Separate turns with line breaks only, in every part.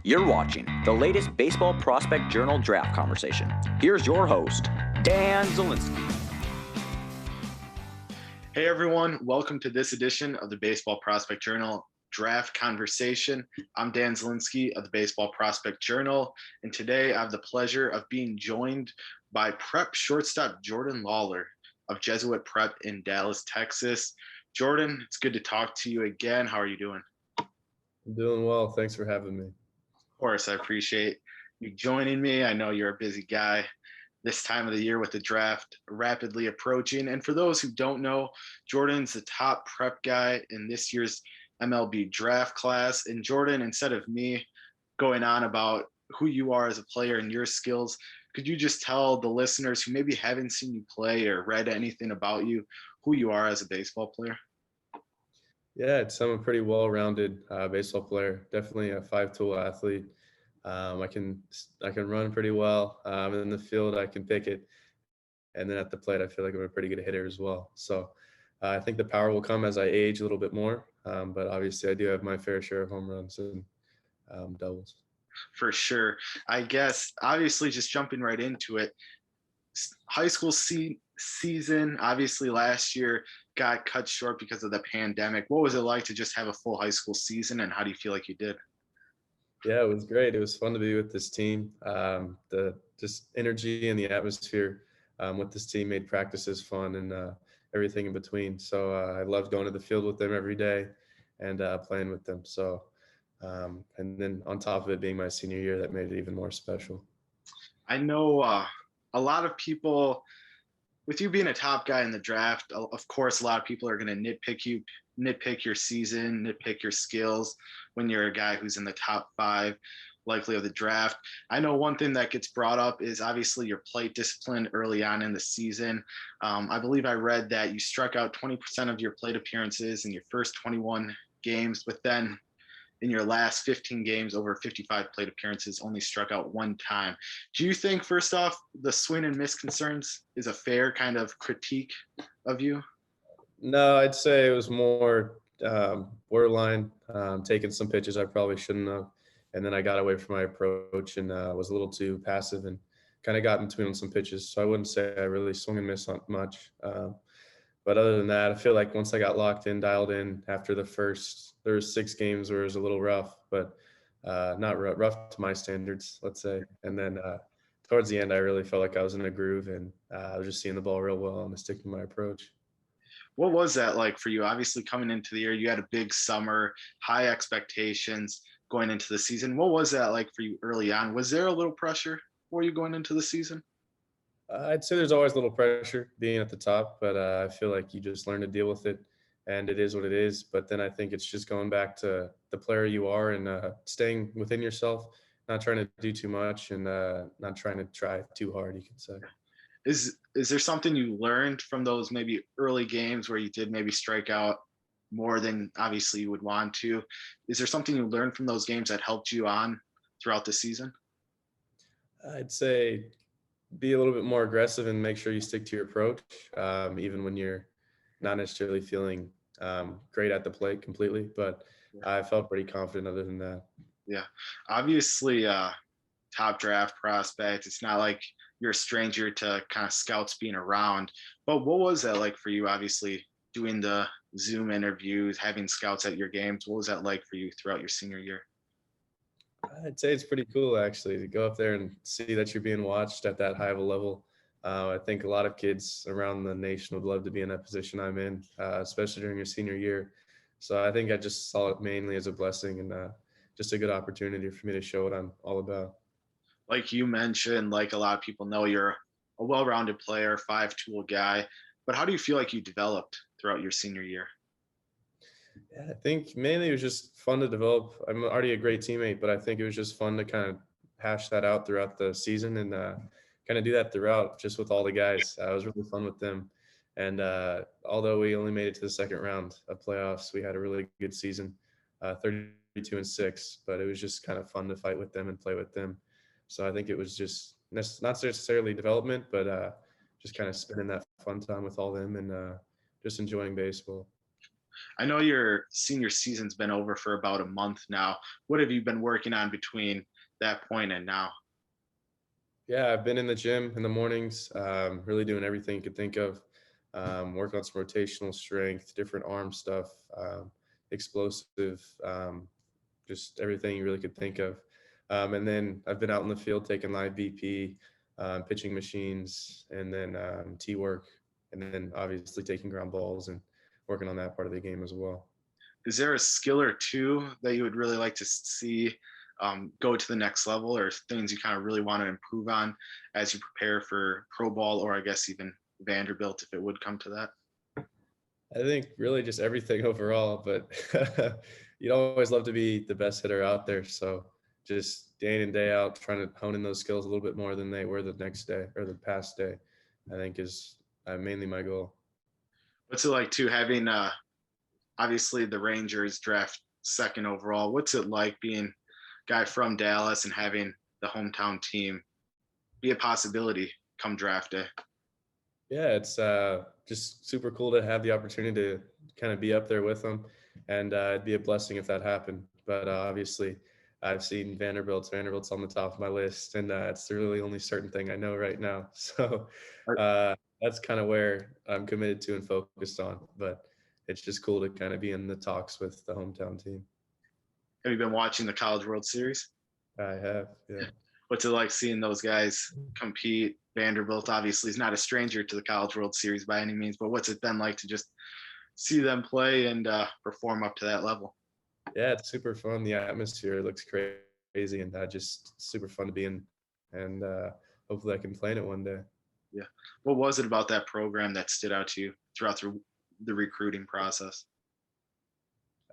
You're watching the latest Baseball Prospect Journal draft conversation. Here's your host, Dan Zielinski.
Hey everyone, welcome to this edition of the Baseball Prospect Journal draft conversation. I'm Dan Zielinski of the Baseball Prospect Journal, and today I have the pleasure of being joined by prep shortstop Jordan Lawlar of Jesuit Prep in Dallas, Texas. Jordan, it's good to talk to you again. How are you doing?
I'm doing well. Thanks for having me.
Of course, I appreciate you joining me. I know you're a busy guy this time of the year with the draft rapidly approaching. And for those who don't know, Jordan's the top prep guy in this year's MLB draft class. And Jordan, instead of me going on about who you are as a player and your skills, could you just tell the listeners who maybe haven't seen you play or read anything about you, who you are as a baseball player?
Yeah, I'm a pretty well-rounded baseball player. Definitely a five-tool athlete. I can run pretty well. In the field, I can pick it, and then at the plate, I feel like I'm a pretty good hitter as well. So I think the power will come as I age a little bit more. But obviously, I do have my fair share of home runs and doubles.
For sure. I guess obviously just jumping right into it. High school season, obviously last year got cut short because of the pandemic. What was it like to just have a full high school season, and how do you feel like you did?
Yeah, it was great. It was fun to be with this team. The just energy and the atmosphere with this team made practices fun and everything in between. So I loved going to the field with them every day and playing with them. So and then on top of it being my senior year, that made it even more special.
I know a lot of people, with you being a top guy in the draft, of course, a lot of people are going to nitpick your season, nitpick your skills when you're a guy who's in the top five likely of the draft. I know one thing that gets brought up is obviously your plate discipline early on in the season. I believe I read that you struck out 20% of your plate appearances in your first 21 games, but then in your last 15 games, over 55 plate appearances, only struck out one time. Do you think, first off, the swing and miss concerns is a fair kind of critique of you?
No, I'd say it was more borderline, taking some pitches I probably shouldn't have. And then I got away from my approach and was a little too passive and kind of got in between on some pitches. So I wouldn't say I really swung and missed on much. But other than that, I feel like once I got locked in, dialed in after there was 6 games where it was a little rough, but not rough to my standards, let's say. And then towards the end, I really felt like I was in a groove and I was just seeing the ball real well and sticking to my approach.
What was that like for you? Obviously, coming into the year, you had a big summer, high expectations going into the season. What was that like for you early on? Was there a little pressure for you going into the season?
I'd say there's always a little pressure being at the top, but I feel like you just learn to deal with it, and it is what it is. But then I think it's just going back to the player you are and staying within yourself, not trying to do too much and not trying to try too hard, you could say.
Is there something you learned from those maybe early games where you did maybe strike out more than obviously you would want to? Is there something you learned from those games that helped you on throughout the season?
I'd say be a little bit more aggressive and make sure you stick to your approach, even when you're not necessarily feeling great at the plate completely. But I felt pretty confident other than that.
Yeah, obviously, top draft prospect. It's not like you're a stranger to kind of scouts being around. But what was that like for you? Obviously, doing the Zoom interviews, having scouts at your games. What was that like for you throughout your senior year?
I'd say it's pretty cool actually to go up there and see that you're being watched at that high of a level. I think a lot of kids around the nation would love to be in that position I'm in, especially during your senior year. So I think I just saw it mainly as a blessing and just a good opportunity for me to show what I'm all about.
Like you mentioned, like a lot of people know, you're a well-rounded player, five-tool guy. But how do you feel like you developed throughout your senior year?
Yeah, I think mainly it was just fun to develop. I'm already a great teammate, but I think it was just fun to kind of hash that out throughout the season and kind of do that throughout just with all the guys. It was really fun with them. And although we only made it to the second round of playoffs, we had a really good season, 32-6, but it was just kind of fun to fight with them and play with them. So I think it was just not necessarily development, but just kind of spending that fun time with all them and just enjoying baseball.
I know your senior season's been over for about a month now. What have you been working on between that point and now?
Yeah, I've been in the gym in the mornings, really doing everything you could think of. Working on some rotational strength, different arm stuff, explosive, just everything you really could think of. And then I've been out in the field taking live BP, pitching machines, and then tee work, and then obviously taking ground balls and working on that part of the game as well.
Is there a skill or two that you would really like to see go to the next level, or things you kind of really want to improve on as you prepare for pro ball, or I guess even Vanderbilt if it would come to that?
I think really just everything overall, but you'd always love to be the best hitter out there. So just day in and day out, trying to hone in those skills a little bit more than they were the next day or the past day, I think is mainly my goal.
What's it like to having obviously the Rangers draft second overall? What's it like being a guy from Dallas and having the hometown team be a possibility come draft day?
Yeah, it's just super cool to have the opportunity to kind of be up there with them, and it'd be a blessing if that happened. But obviously, I've seen Vanderbilt's on the top of my list, and it's the really only certain thing I know right now. So that's kind of where I'm committed to and focused on. But it's just cool to kind of be in the talks with the hometown team.
Have you been watching the College World Series?
I have, yeah.
What's it like seeing those guys compete? Vanderbilt obviously is not a stranger to the College World Series by any means, but what's it been like to just see them play and perform up to that level?
Yeah, it's super fun. The atmosphere looks crazy, and just super fun to be in. And hopefully, I can play in it one day.
Yeah. What was it about that program that stood out to you throughout the recruiting process?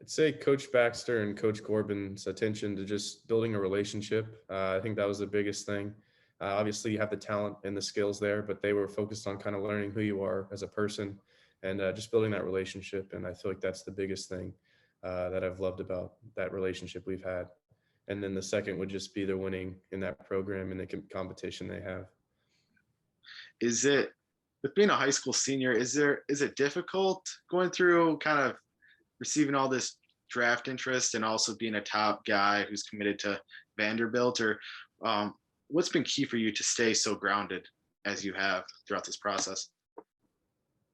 I'd say Coach Baxter and Coach Corbin's attention to just building a relationship. I think that was the biggest thing. Obviously, you have the talent and the skills there, but they were focused on kind of learning who you are as a person and just building that relationship. And I feel like that's the biggest thing that I've loved about that relationship we've had. And then the second would just be the winning in that program and the competition they have.
Is it, with being a high school senior, is it difficult going through kind of receiving all this draft interest and also being a top guy who's committed to Vanderbilt, or what's been key for you to stay so grounded as you have throughout this process?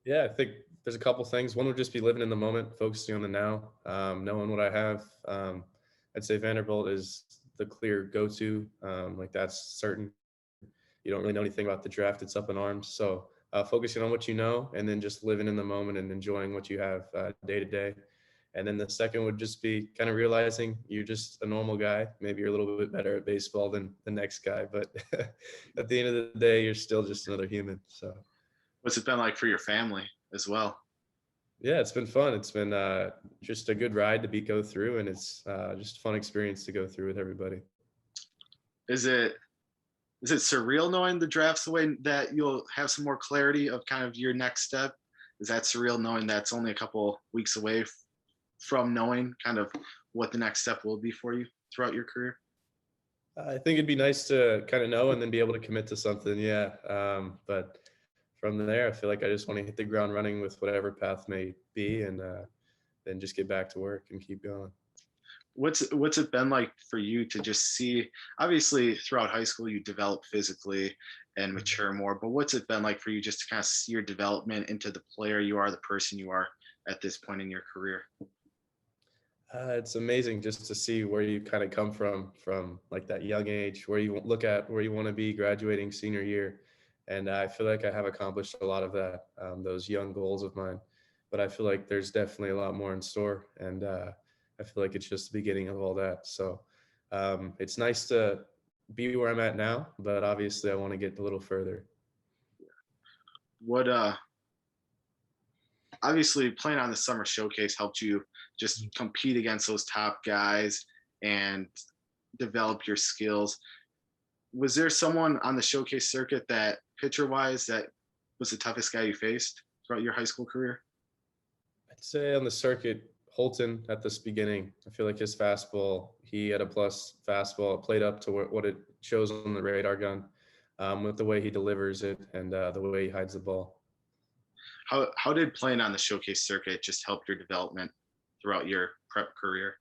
Yeah, I think there's a couple things. One would just be living in the moment, focusing on the now, knowing what I have. I'd say Vanderbilt is the clear go-to. Like that's certain. You don't really know anything about the draft. It's up in arms. So focusing on what you know and then just living in the moment and enjoying what you have day to day. And then the second would just be kind of realizing you're just a normal guy. Maybe you're a little bit better at baseball than the next guy, but at the end of the day, you're still just another human. So
What's it been like for your family as well?
yeah, it's been fun. It's been just a good ride to go through, and it's just a fun experience to go through with everybody.
Is it surreal knowing the draft's the way that you'll have some more clarity of kind of your next step? Is that surreal knowing that's only a couple weeks away from knowing kind of what the next step will be for you throughout your career?
I think it'd be nice to kind of know and then be able to commit to something. Yeah. But from there, I feel like I just want to hit the ground running with whatever path may be, and then just get back to work and keep going.
What's it been like for you to just see, obviously throughout high school you develop physically and mature more, but what's it been like for you just to kind of see your development into the player you are, the person you are at this point in your career?
It's amazing just to see where you kind of come from like that young age, where you look at where you want to be graduating senior year. And I feel like I have accomplished a lot of that, those young goals of mine. But I feel like there's definitely a lot more in store. And I feel like it's just the beginning of all that. So it's nice to be where I'm at now, but obviously I want to get a little further.
What obviously playing on the summer showcase helped you just compete against those top guys and develop your skills. Was there someone on the showcase circuit that pitcher wise that was the toughest guy you faced throughout your high school career?
I'd say on the circuit, Holton at this beginning, I feel like his fastball, he had a plus fastball. It played up to what it shows on the radar gun with the way he delivers it and the way he hides the ball.
How did playing on the showcase circuit just help your development throughout your prep career?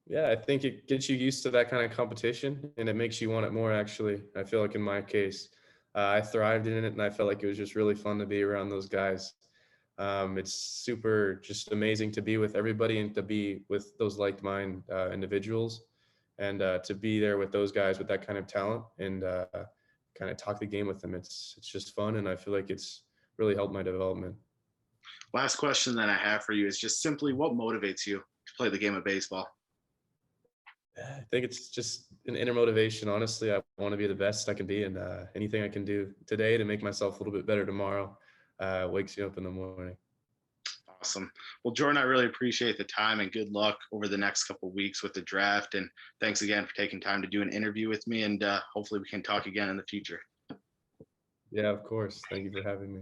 Yeah, I think it gets you used to that kind of competition, and it makes you want it more, actually. I feel like in my case, I thrived in it, and I felt like it was just really fun to be around those guys. It's super just amazing to be with everybody and to be with those like-minded individuals, and to be there with those guys with that kind of talent and kind of talk the game with them. It's just fun, and I feel like it's really helped my development.
Last question that I have for you is just simply what motivates you to play the game of baseball?
I think it's just an inner motivation. Honestly, I want to be the best I can be, and anything I can do today to make myself a little bit better tomorrow wakes you up in the morning.
Awesome. Well, Jordan, I really appreciate the time and good luck over the next couple of weeks with the draft. And thanks again for taking time to do an interview with me. And hopefully we can talk again in the future.
Yeah, of course. Thank you for having me.